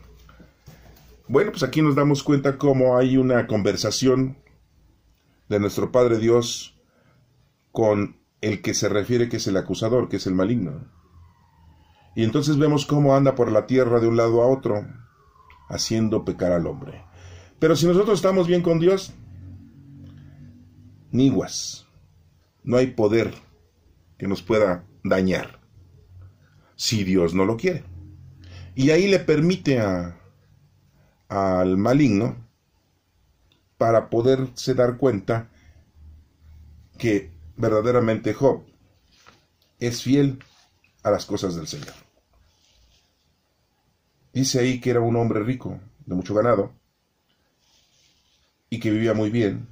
Bueno, pues aquí nos damos cuenta cómo hay una conversación de nuestro Padre Dios con el que se refiere que es el acusador, que es el maligno. Y entonces vemos cómo anda por la tierra de un lado a otro, haciendo pecar al hombre. Pero si nosotros estamos bien con Dios, niguas, no hay poder que nos pueda dañar, si Dios no lo quiere. Y ahí le permite al maligno para poderse dar cuenta que verdaderamente Job es fiel a las cosas del Señor. Dice ahí que era un hombre rico, de mucho ganado, y que vivía muy bien.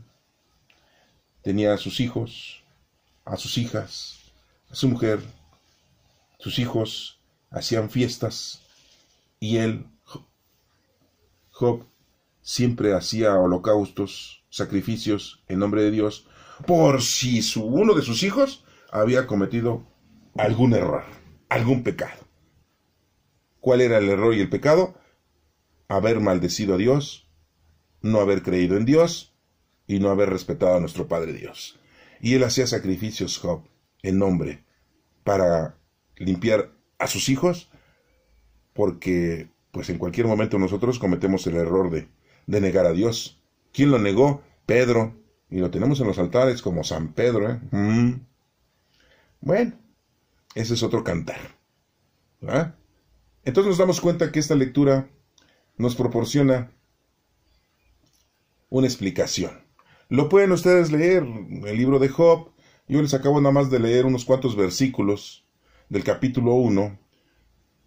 Tenía a sus hijos, a sus hijas, a su mujer. Sus hijos hacían fiestas, y él, Job, siempre hacía holocaustos, sacrificios en nombre de Dios, por si uno de sus hijos había cometido algún error, algún pecado. ¿Cuál era el error y el pecado? Haber maldecido a Dios, no haber creído en Dios y no haber respetado a nuestro Padre Dios. Y él hacía sacrificios, Job, en nombre para limpiar a sus hijos, porque pues en cualquier momento nosotros cometemos el error de negar a Dios. ¿Quién lo negó? Pedro, y lo tenemos en los altares como San Pedro, ¿eh? Bueno, ese es otro cantar, ¿verdad? Entonces nos damos cuenta que esta lectura nos proporciona una explicación. Lo pueden ustedes leer, el libro de Job. Yo les acabo nada más de leer unos cuantos versículos del capítulo 1.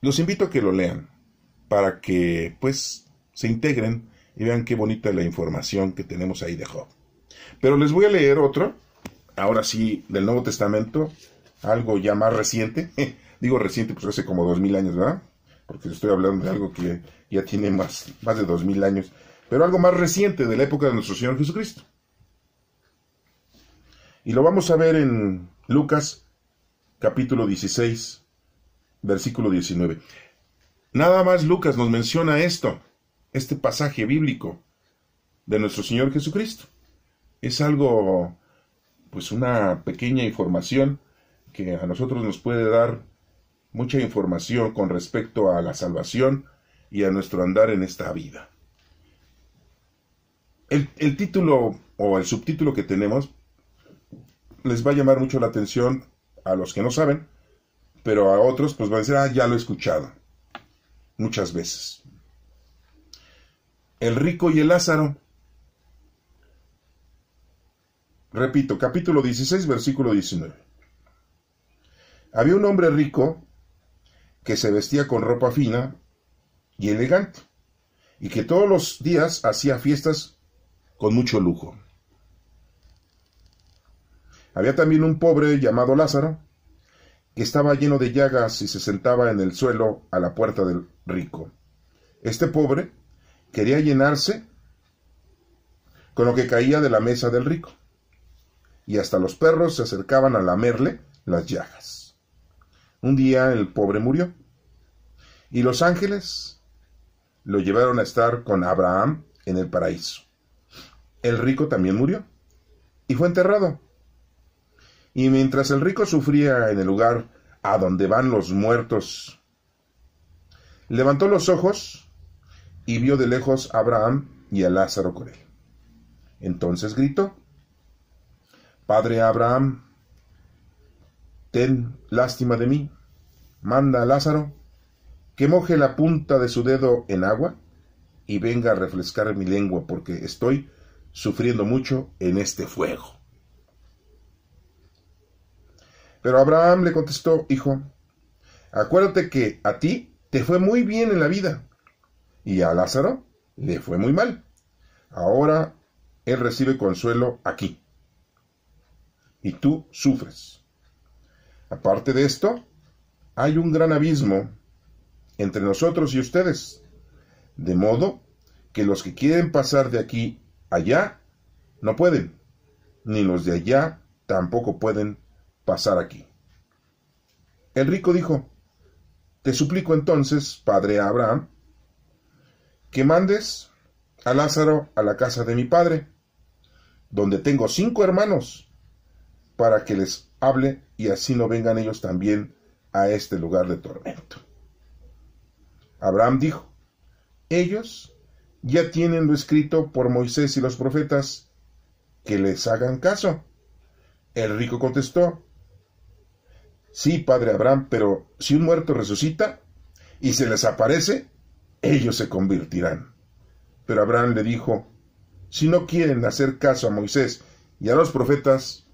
Los invito a que lo lean, para que pues se integren y vean qué bonita la información que tenemos ahí de Job. Pero les voy a leer otro, ahora sí, del Nuevo Testamento, algo ya más reciente. Digo reciente, pues hace como 2000 años, ¿verdad? Porque estoy hablando de algo que ya tiene más de 2000 años, pero algo más reciente, de la época de nuestro Señor Jesucristo. Y lo vamos a ver en Lucas, capítulo 16, versículo 19. Nada más Lucas nos menciona este pasaje bíblico de nuestro Señor Jesucristo. Es algo, pues una pequeña información que a nosotros nos puede dar mucha información con respecto a la salvación y a nuestro andar en esta vida. El título o el subtítulo que tenemos les va a llamar mucho la atención a los que no saben, pero a otros pues van a decir, ya lo he escuchado muchas veces. El rico y el Lázaro. Repito, capítulo 16, versículo 19. Había un hombre rico que se vestía con ropa fina y elegante, y que todos los días hacía fiestas con mucho lujo. Había también un pobre llamado Lázaro, que estaba lleno de llagas y se sentaba en el suelo a la puerta del rico. Este pobre quería llenarse con lo que caía de la mesa del rico, y hasta los perros se acercaban a lamerle las llagas. Un día el pobre murió, y los ángeles lo llevaron a estar con Abraham en el paraíso. El rico también murió, y fue enterrado. Y mientras el rico sufría en el lugar a donde van los muertos, levantó los ojos y vio de lejos a Abraham y a Lázaro con él. Entonces gritó: Padre Abraham, ten lástima de mí, manda a Lázaro que moje la punta de su dedo en agua y venga a refrescar mi lengua, porque estoy sufriendo mucho en este fuego. Pero Abraham le contestó: Hijo, acuérdate que a ti te fue muy bien en la vida, y a Lázaro le fue muy mal. Ahora él recibe consuelo aquí, y tú sufres. Aparte de esto, hay un gran abismo entre nosotros y ustedes, de modo que los que quieren pasar de aquí allá no pueden, ni los de allá tampoco pueden pasar aquí. El rico dijo: Te suplico entonces, padre Abraham, que mandes a Lázaro a la casa de mi padre, donde tengo 5 hermanos, para que les hable y así no vengan ellos también a este lugar de tormento. Abraham dijo: Ellos ya tienen lo escrito por Moisés y los profetas, que les hagan caso. El rico contestó: Sí, padre Abraham, pero si un muerto resucita y se les aparece, ellos se convertirán. Pero Abraham le dijo: Si no quieren hacer caso a Moisés y a los profetas,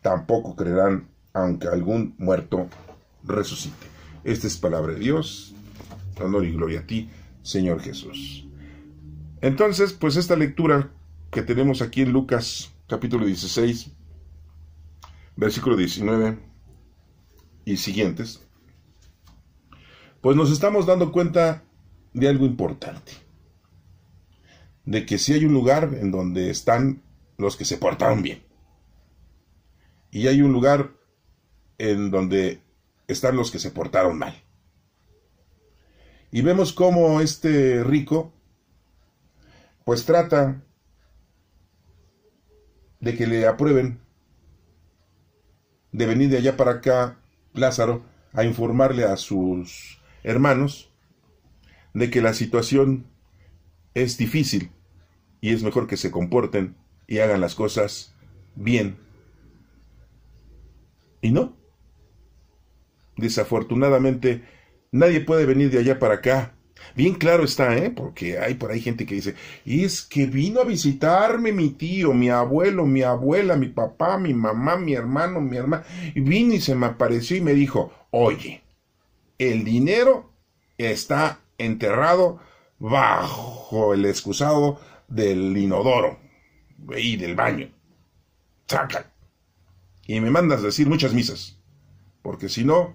tampoco creerán, aunque algún muerto resucite. Esta es palabra de Dios. Honor y gloria a ti, Señor Jesús. Entonces, pues esta lectura que tenemos aquí en Lucas, capítulo 16, versículo 19 y siguientes, pues nos estamos dando cuenta de algo importante. De que sí hay un lugar en donde están los que se portaron bien. Y hay un lugar en donde están los que se portaron mal. Y vemos cómo este rico pues trata de que le aprueben de venir de allá para acá, Lázaro, a informarle a sus hermanos de que la situación es difícil y es mejor que se comporten y hagan las cosas bien. Y no. Desafortunadamente, nadie puede venir de allá para acá. Bien claro está, porque hay por ahí gente que dice, y es que vino a visitarme mi tío, mi abuelo, mi abuela, mi papá, mi mamá, mi hermano, mi hermana, y vino y se me apareció y me dijo, oye, el dinero está enterrado bajo el excusado del inodoro y del baño. Saca. Y me mandas a decir muchas misas, porque si no,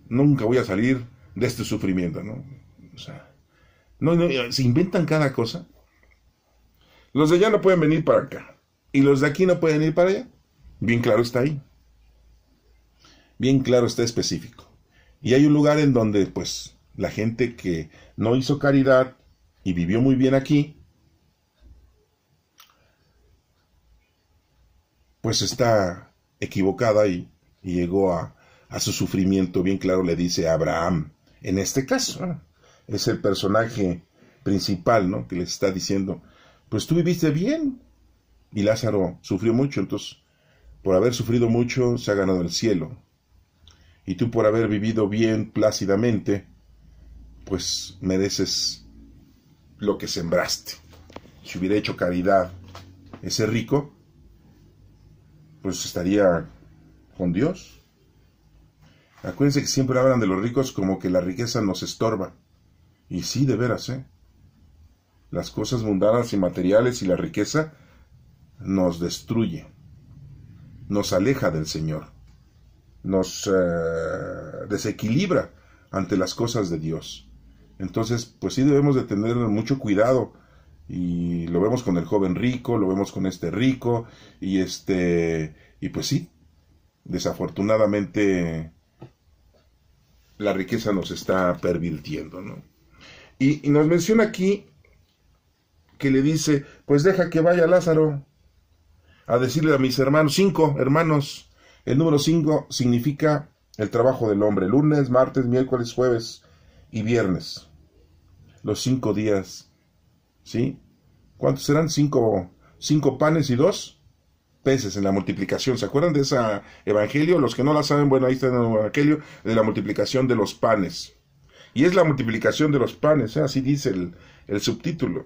nunca voy a salir de este sufrimiento, ¿no? O sea, no, se inventan cada cosa. Los de allá no pueden venir para acá, y los de aquí no pueden ir para allá. Bien claro está ahí. Bien claro está específico. Y hay un lugar en donde, pues, la gente que no hizo caridad y vivió muy bien aquí, pues está equivocada y llegó a su sufrimiento. Bien claro le dice a Abraham, en este caso, es el personaje principal, ¿no? Que le está diciendo, pues tú viviste bien, y Lázaro sufrió mucho, entonces, por haber sufrido mucho, se ha ganado el cielo. Y tú por haber vivido bien, plácidamente, pues mereces lo que sembraste. Si hubiera hecho caridad ese rico, pues estaría con Dios. Acuérdense que siempre hablan de los ricos como que la riqueza nos estorba. Y sí, de veras, las cosas mundanas y materiales y la riqueza nos destruye, nos aleja del Señor, nos desequilibra ante las cosas de Dios. Entonces, pues sí debemos de tener mucho cuidado, y lo vemos con el joven rico, lo vemos con este rico, y pues sí, desafortunadamente la riqueza nos está pervirtiendo, ¿no? Y nos menciona aquí que le dice, pues deja que vaya Lázaro a decirle a mis hermanos, 5 hermanos. El número 5 significa el trabajo del hombre, lunes, martes, miércoles, jueves y viernes. Los 5 días, ¿sí? ¿Cuántos serán? 5 panes y 2 peces en la multiplicación. ¿Se acuerdan de ese evangelio? Los que no la saben, bueno, ahí está en el evangelio de la multiplicación de los panes. Y es la multiplicación de los panes, así dice el subtítulo.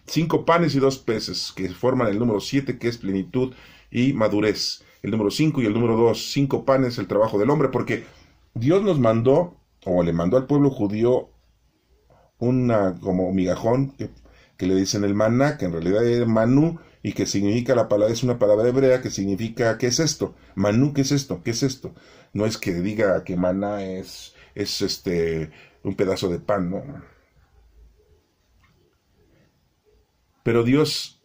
5 panes y 2 peces, que forman el número 7, que es plenitud y madurez. El número 5 y el número 2, 5 panes, el trabajo del hombre, porque Dios nos mandó, o le mandó al pueblo judío, como migajón, que le dicen el maná, que en realidad es manú, y que significa, la palabra es una palabra hebrea que significa, ¿qué es esto? Manú, ¿qué es esto? ¿Qué es esto? No es que diga que maná es un pedazo de pan, ¿no? Pero Dios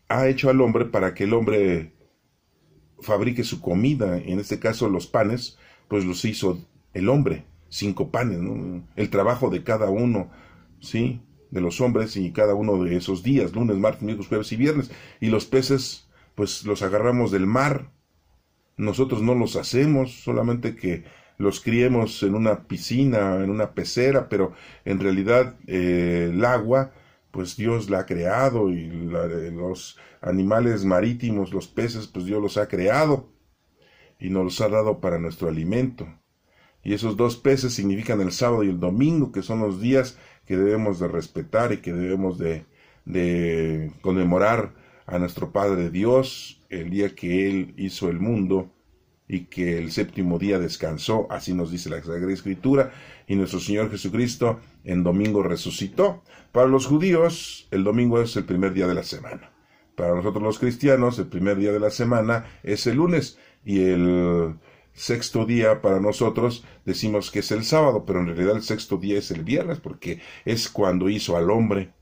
ha hecho al hombre para que el hombre fabrique su comida. En este caso los panes, pues los hizo el hombre, 5 panes, ¿no? El trabajo de cada uno, ¿sí? De los hombres, y cada uno de esos días, lunes, martes, miércoles, jueves y viernes. Y los peces, pues los agarramos del mar. Nosotros no los hacemos, solamente que los criemos en una piscina, en una pecera, pero en realidad el agua, pues Dios la ha creado, y los animales marítimos, los peces, pues Dios los ha creado y nos los ha dado para nuestro alimento. Y esos 2 peces significan el sábado y el domingo, que son los días que debemos de respetar y que debemos de conmemorar a nuestro Padre Dios, el día que Él hizo el mundo y que el 7º día descansó, así nos dice la Sagrada Escritura, y nuestro Señor Jesucristo en domingo resucitó. Para los judíos, el domingo es el primer día de la semana. Para nosotros los cristianos, el primer día de la semana es el lunes, y el 6º día para nosotros decimos que es el sábado, pero en realidad el 6º día es el viernes, porque es cuando hizo al hombre.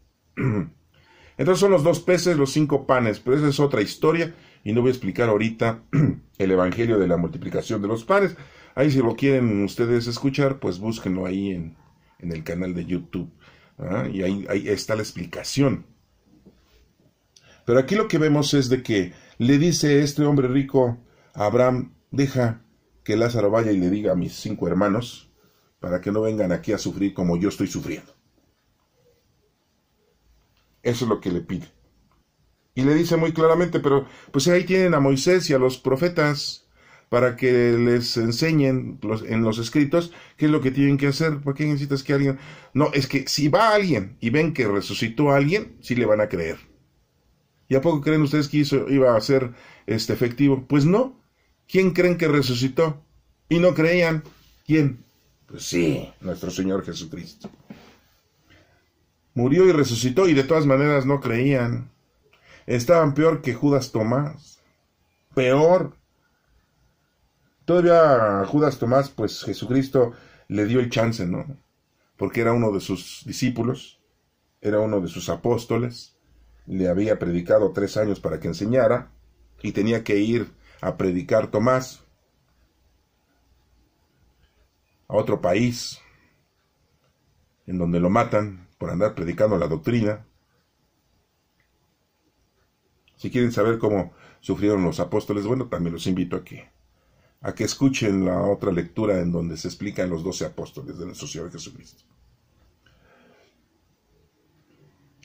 Entonces son los 2 peces, los 5 panes, pero esa es otra historia, y no voy a explicar ahorita el evangelio de la multiplicación de los panes. Ahí, si lo quieren ustedes escuchar, pues búsquenlo ahí en el canal de YouTube, y ahí está la explicación. Pero aquí lo que vemos es de que le dice este hombre rico Abraham, deja que Lázaro vaya y le diga a mis 5 hermanos, para que no vengan aquí a sufrir como yo estoy sufriendo. Eso es lo que le pide. Y le dice muy claramente, pero pues ahí tienen a Moisés y a los profetas para que les enseñen en los escritos qué es lo que tienen que hacer. ¿Por qué necesitas que alguien? No, es que si va alguien y ven que resucitó a alguien, sí le van a creer. ¿Y a poco creen ustedes que iba a ser efectivo? Pues no. ¿Quién creen que resucitó? Y no creían. ¿Quién? Pues sí, nuestro Señor Jesucristo. Murió y resucitó y de todas maneras no creían. Estaban peor que Judas Tomás. Peor. Todavía a Judas Tomás, pues Jesucristo le dio el chance, ¿no? Porque era uno de sus discípulos, era uno de sus apóstoles, le había predicado 3 años para que enseñara, y tenía que ir a predicar Tomás a otro país, en donde lo matan por andar predicando la doctrina. Si quieren saber cómo sufrieron los apóstoles, bueno, también los invito a que escuchen la otra lectura en donde se explican los 12 apóstoles de nuestro Señor Jesucristo.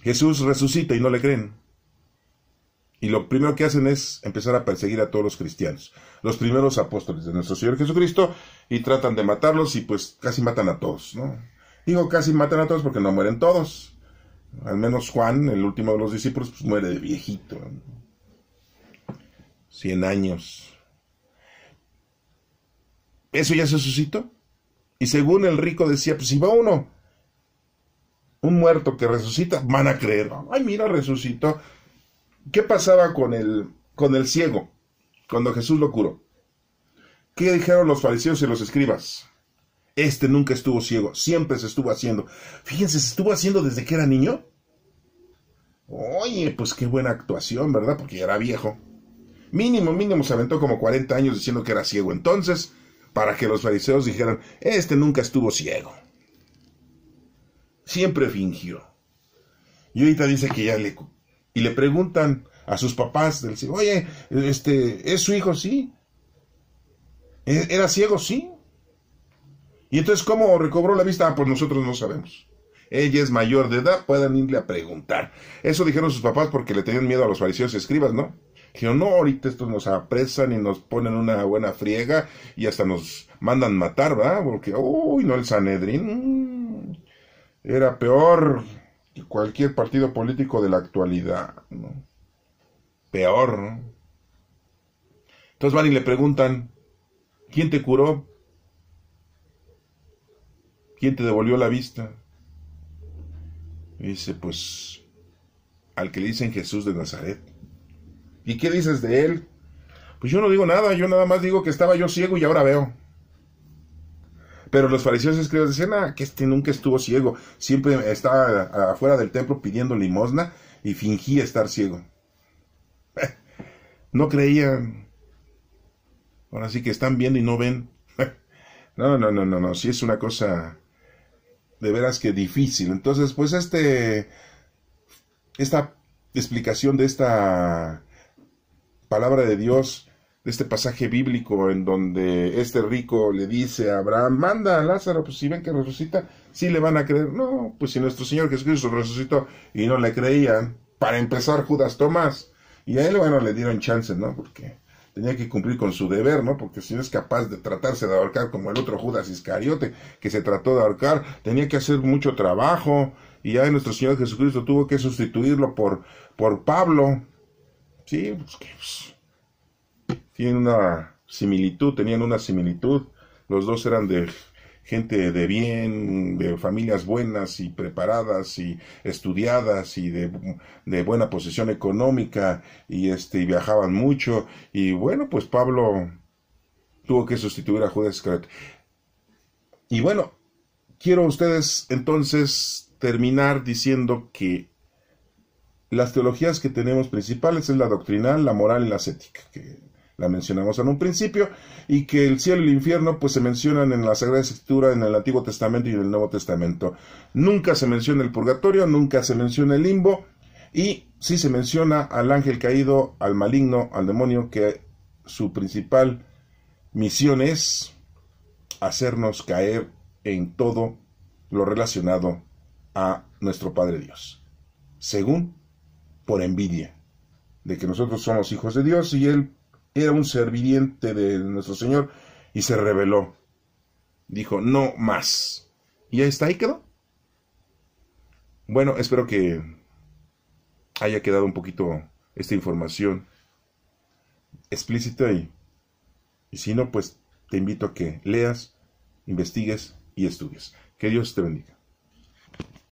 Jesús resucita y no le creen. Y lo primero que hacen es empezar a perseguir a todos los cristianos, los primeros apóstoles de nuestro Señor Jesucristo, y tratan de matarlos y pues casi matan a todos, ¿no? Digo casi matan a todos porque no mueren todos. Al menos Juan, el último de los discípulos, pues muere de viejito. 100 años. Eso ya se suscitó. Y según el rico decía, pues si va un muerto que resucita, van a creer. Ay, mira, resucitó. ¿Qué pasaba con el ciego cuando Jesús lo curó? ¿Qué dijeron los fariseos y los escribas? Este nunca estuvo ciego, siempre se estuvo haciendo. Fíjense, se estuvo haciendo desde que era niño. Oye, pues qué buena actuación, ¿verdad? Porque ya era viejo. Mínimo se aventó como 40 años diciendo que era ciego. Entonces, para que los fariseos dijeran, este nunca estuvo ciego. Siempre fingió. Y ahorita dice que ya y le preguntan a sus papás del ciego, oye, ¿es su hijo? Sí. ¿Era ciego? Sí. Y entonces, ¿cómo recobró la vista? Pues nosotros no sabemos. Ella es mayor de edad, pueden irle a preguntar. Eso dijeron sus papás porque le tenían miedo a los fariseos y escribas, ¿no? Dijeron, no, ahorita estos nos apresan y nos ponen una buena friega y hasta nos mandan matar, ¿verdad? Porque, uy, no, el Sanedrín era peor que cualquier partido político de la actualidad, ¿no? Peor, ¿no? Entonces van y le preguntan, ¿quién te curó? ¿Quién te devolvió la vista? Y dice, pues, al que le dicen Jesús de Nazaret. ¿Y qué dices de él? Pues yo no digo nada, yo nada más digo que estaba yo ciego y ahora veo. Pero los fariseos y escribas decían, que nunca estuvo ciego, siempre estaba afuera del templo pidiendo limosna y fingía estar ciego. No creían. Ahora sí que están viendo y no ven. No, sí es una cosa de veras que difícil. Entonces, pues esta explicación de esta palabra de Dios, de este pasaje bíblico en donde este rico le dice a Abraham, manda a Lázaro, pues si ven que resucita, sí le van a creer. No, pues si nuestro Señor Jesucristo resucitó y no le creían, para empezar Judas Tomás, y a él, bueno, le dieron chance, ¿no? Porque tenía que cumplir con su deber, ¿no? Porque si no es capaz de tratarse de ahorcar como el otro Judas Iscariote, que se trató de ahorcar, tenía que hacer mucho trabajo, y ya nuestro Señor Jesucristo tuvo que sustituirlo por Pablo. Sí, pues tenían una similitud, los dos eran de gente de bien, de familias buenas y preparadas y estudiadas y de buena posición económica y viajaban mucho, y bueno, pues Pablo tuvo que sustituir a Judas Iscariote. Y bueno, quiero ustedes entonces terminar diciendo que las teologías que tenemos principales es la doctrinal, la moral y la ascética, que la mencionamos en un principio, y que el cielo y el infierno pues se mencionan en la Sagrada Escritura, en el Antiguo Testamento y en el Nuevo Testamento. Nunca se menciona el purgatorio, nunca se menciona el limbo, y sí se menciona al ángel caído, al maligno, al demonio que su principal misión es hacernos caer en todo lo relacionado a nuestro Padre Dios, según por envidia de que nosotros somos hijos de Dios y Él era un serviente de nuestro Señor y se rebeló. Dijo, no más. Y ahí está, ahí quedó. Bueno, espero que haya quedado un poquito esta información explícita y si no, pues te invito a que leas, investigues y estudies. Que Dios te bendiga.